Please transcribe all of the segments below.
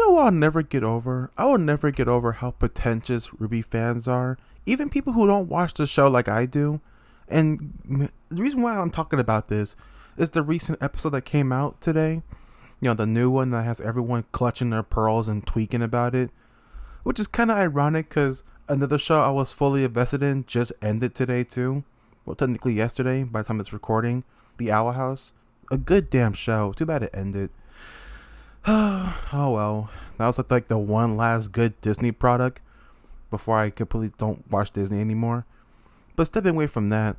know what I'll never get over? I will never get over how pretentious RWBY fans are. Even people who don't watch the show like I do. And the reason why I'm talking about this is the recent episode that came out today. You know, the new one that has everyone clutching their pearls and tweaking about it. Which is kind of ironic because another show I was fully invested in just ended today too. Well, technically yesterday by the time it's recording. The Owl House. A good damn show. Too bad it ended. Oh well. That was like the one last good Disney product before I completely don't watch Disney anymore. But stepping away from that,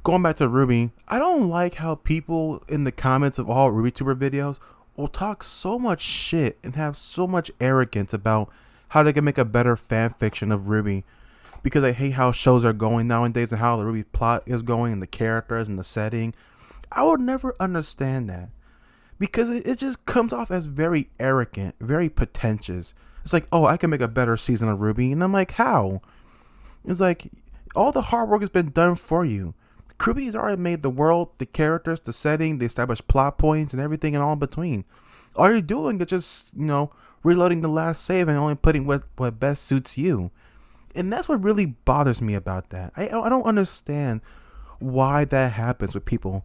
going back to RWBY, I don't like how people in the comments of all RWBYtuber videos will talk so much shit and have so much arrogance about how they can make a better fan fiction of RWBY because they hate how shows are going nowadays and how the RWBY plot is going and the characters and the setting. I would never understand that because it just comes off as very arrogant, very pretentious. It's like, oh, I can make a better season of RWBY, and I'm like, how? It's like all the hard work has been done for you. RWBY has already made the world, the characters, the setting, the established plot points, and everything and all in between. All you're doing is just, reloading the last save and only putting what best suits you. And that's what really bothers me about that. I don't understand why that happens with people.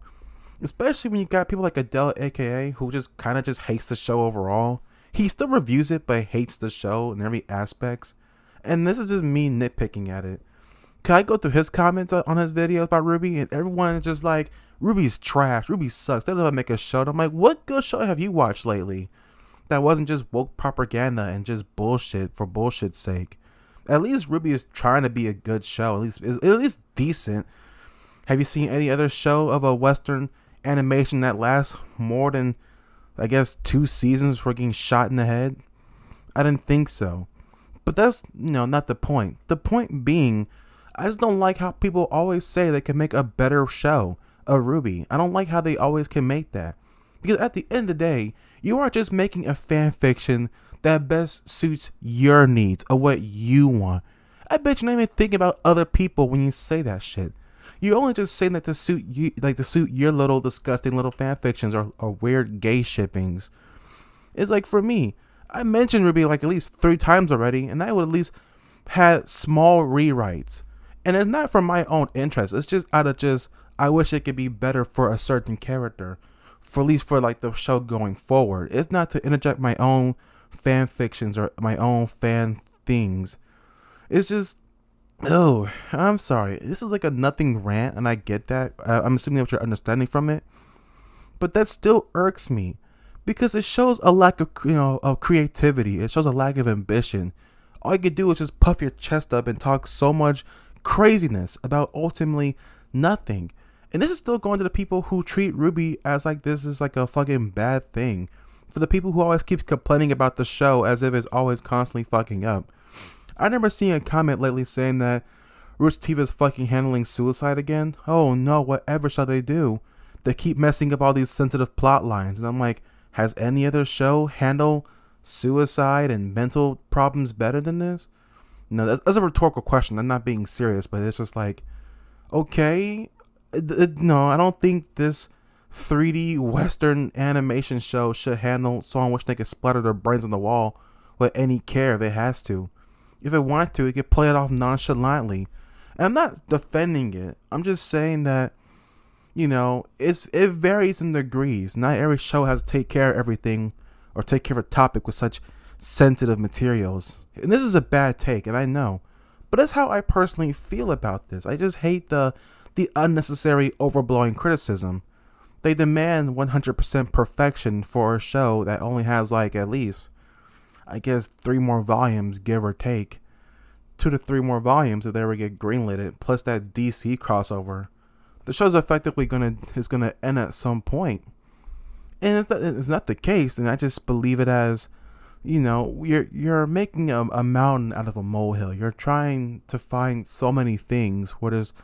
Especially when you got people like Adele, aka, who just kind of just hates the show overall. He still reviews it, but hates the show in every aspects. And this is just me nitpicking at it. Can I go through his comments on his videos about RWBY? And everyone is just like, RWBY's trash. RWBY sucks. They don't even make a show. And I'm like, what good show have you watched lately? That wasn't just woke propaganda and just bullshit for bullshit's sake. At least RWBY is trying to be a good show. At least decent. Have you seen any other show of a Western animation that lasts more than, I guess, 2 seasons for getting shot in the head? I didn't think so. But that's, not the point. The point being, I just don't like how people always say they can make a better show of RWBY. I don't like how they always can make that. Because at the end of the day, you are just making a fan fiction that best suits your needs or what you want. I bet you're not even thinking about other people when you say that shit. You're only just saying that to suit you, like to suit your little disgusting little fan fictions or weird gay shippings. It's like for me, I mentioned RWBY like at least 3 times already, and I would at least had small rewrites. And it's not for my own interest. It's just out of I wish it could be better for a certain character, for at least for like the show going forward. It's not to interject my own fan fictions or my own fan things. It's just, oh, I'm sorry. This is like a nothing rant, and I get that. I'm assuming what you're understanding from it, but that still irks me because it shows a lack of of creativity. It shows a lack of ambition. All you could do is just puff your chest up and talk so much craziness about ultimately nothing. And this is still going to the people who treat RWBY as like this is like a fucking bad thing. For the people who always keeps complaining about the show as if it's always constantly fucking up. I remember seeing a comment lately saying that Roots TV is fucking handling suicide again. Oh no, whatever shall they do? They keep messing up all these sensitive plot lines. And I'm like, has any other show handled suicide and mental problems better than this? No, that's a rhetorical question. I'm not being serious, but it's just like, okay, no, I don't think this 3D Western animation show should handle someone wishing they could splatter their brains on the wall with any care if it has to. If it wants to, it could play it off nonchalantly. And I'm not defending it. I'm just saying that, it varies in degrees. Not every show has to take care of everything or take care of a topic with such sensitive materials. And this is a bad take, and I know. But that's how I personally feel about this. I just hate the unnecessary overblowing criticism. They demand 100% perfection for a show that only has like at least, I guess, 3 more volumes, give or take. 2 to 3 more volumes if they ever get greenlit, plus that DC crossover. The show's effectively gonna end at some point. And it's not the case, and I just believe it as, you're making a mountain out of a molehill. You're trying to find so many things where there's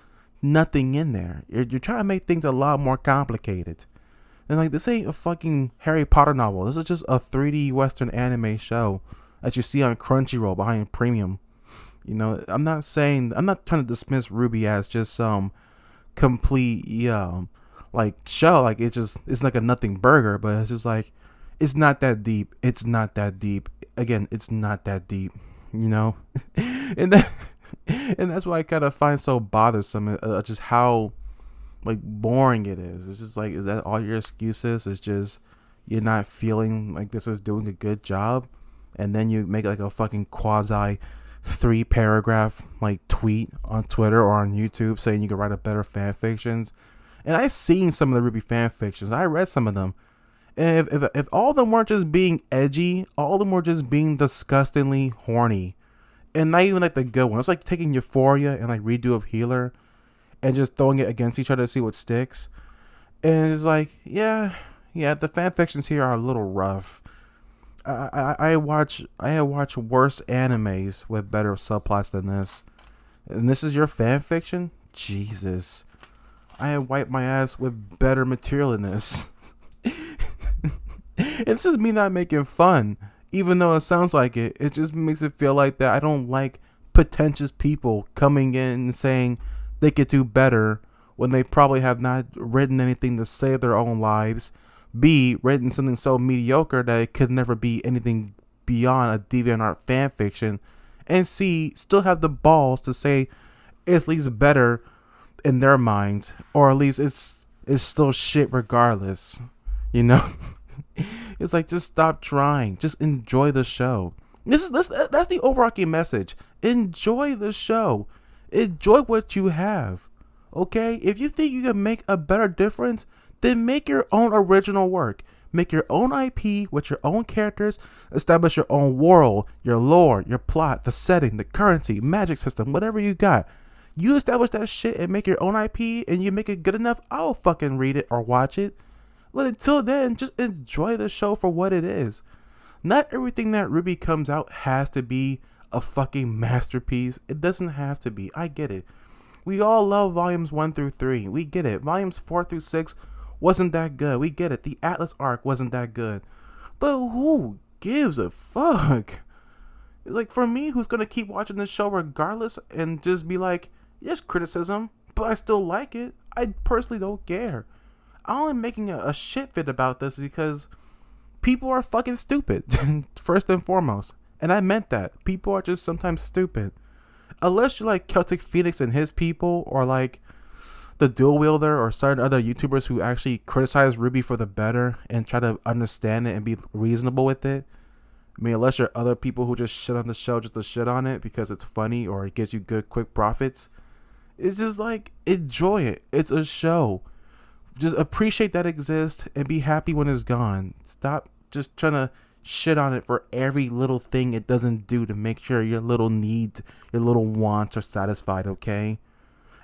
nothing in there. You're trying to make things a lot more complicated. And like, this ain't a fucking Harry Potter novel. This is just a 3D Western anime show that you see on Crunchyroll behind premium. I'm not trying to dismiss RWBY as just some complete like show. Like it's like a nothing burger, but it's just like, it's not that deep. It's not that deep. again, it's not that deep, you know, and that, and that's why I kind of find so bothersome, just how like boring it is. It's just like, is that all your excuses? It's just you're not feeling like this is doing a good job, and then you make like a fucking quasi 3 paragraph like tweet on Twitter or on YouTube saying you can write a better fan fictions. And I've seen some of the RWBY fan fictions. I read some of them. And if all of them weren't just being edgy, all of them were just being disgustingly horny. And not even like the good one. It's like taking Euphoria and like Redo of Healer and just throwing it against each other to see what sticks. And it's like, yeah, the fan fictions here are a little rough. I have watched worse animes with better subplots than this. And this is your fan fiction? Jesus. I have wiped my ass with better material than this. And this is me not making fun. Even though it sounds like it, it just makes it feel like that I don't like pretentious people coming in and saying they could do better when they probably have not written anything to save their own lives. B, written something so mediocre that it could never be anything beyond a DeviantArt fan fiction. And C, still have the balls to say it's at least better in their minds, or at least it's still shit regardless. You know? It's like, just stop trying. Just enjoy the show. That's the overarching message. Enjoy the show. Enjoy what you have. Okay? If you think you can make a better difference, then make your own original work. Make your own IP with your own characters. Establish your own world, your lore, your plot, the setting, the currency, magic system, whatever you got. You establish that shit and make your own IP, and you make it good enough, I'll fucking read it or watch it. But until then, just enjoy the show for what it is. Not everything that RWBY comes out has to be a fucking masterpiece. It doesn't have to be. I get it. We all love volumes 1 through 3. We get it. Volumes 4 through 6 wasn't that good. We get it. The Atlas arc wasn't that good. But who gives a fuck? Like, for me, who's going to keep watching this show regardless and just be like, yes, criticism, but I still like it. I personally don't care. I'm only making a shit fit about this because people are fucking stupid, first and foremost. And I meant that. People are just sometimes stupid. Unless you're like Celtic Phoenix and his people, or like the Dual Wielder or certain other YouTubers who actually criticize RWBY for the better and try to understand it and be reasonable with it. I mean, unless you're other people who just shit on the show just to shit on it because it's funny or it gives you good, quick profits. It's just like, enjoy it. It's a show. Just appreciate that it exists and be happy when it's gone. Stop just trying to shit on it for every little thing it doesn't do to make sure your little needs, your little wants are satisfied, okay?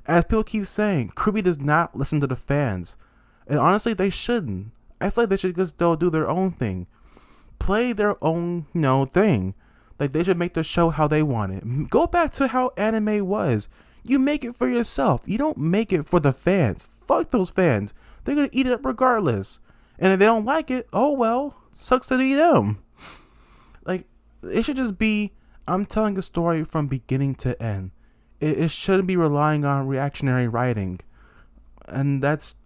As people keep saying, RWBY does not listen to the fans. And honestly, they shouldn't. I feel like they should just do their own thing. Play their own, thing. Like, they should make the show how they want it. Go back to how anime was. You make it for yourself. You don't make it for the fans. Fuck those fans. They're going to eat it up regardless. And if they don't like it, oh well. Sucks to be them. Like, it should just be, I'm telling a story from beginning to end. It shouldn't be relying on reactionary writing. And that's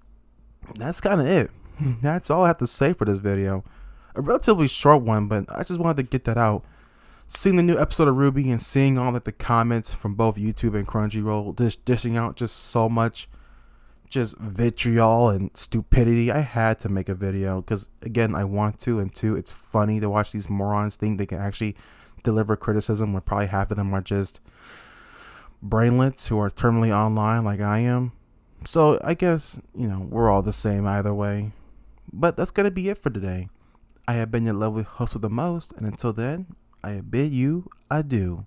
kind of it. That's all I have to say for this video. A relatively short one, but I just wanted to get that out. Seeing the new episode of RWBY and seeing all the comments from both YouTube and Crunchyroll just dishing out just so much just vitriol and stupidity, I had to make a video because, again, I want to, and two, it's funny to watch these morons think they can actually deliver criticism when probably half of them are just brainlets who are terminally online like I am. So I guess, we're all the same either way. But that's going to be it for today. I have been your lovely host with the most, and until then, I bid you adieu.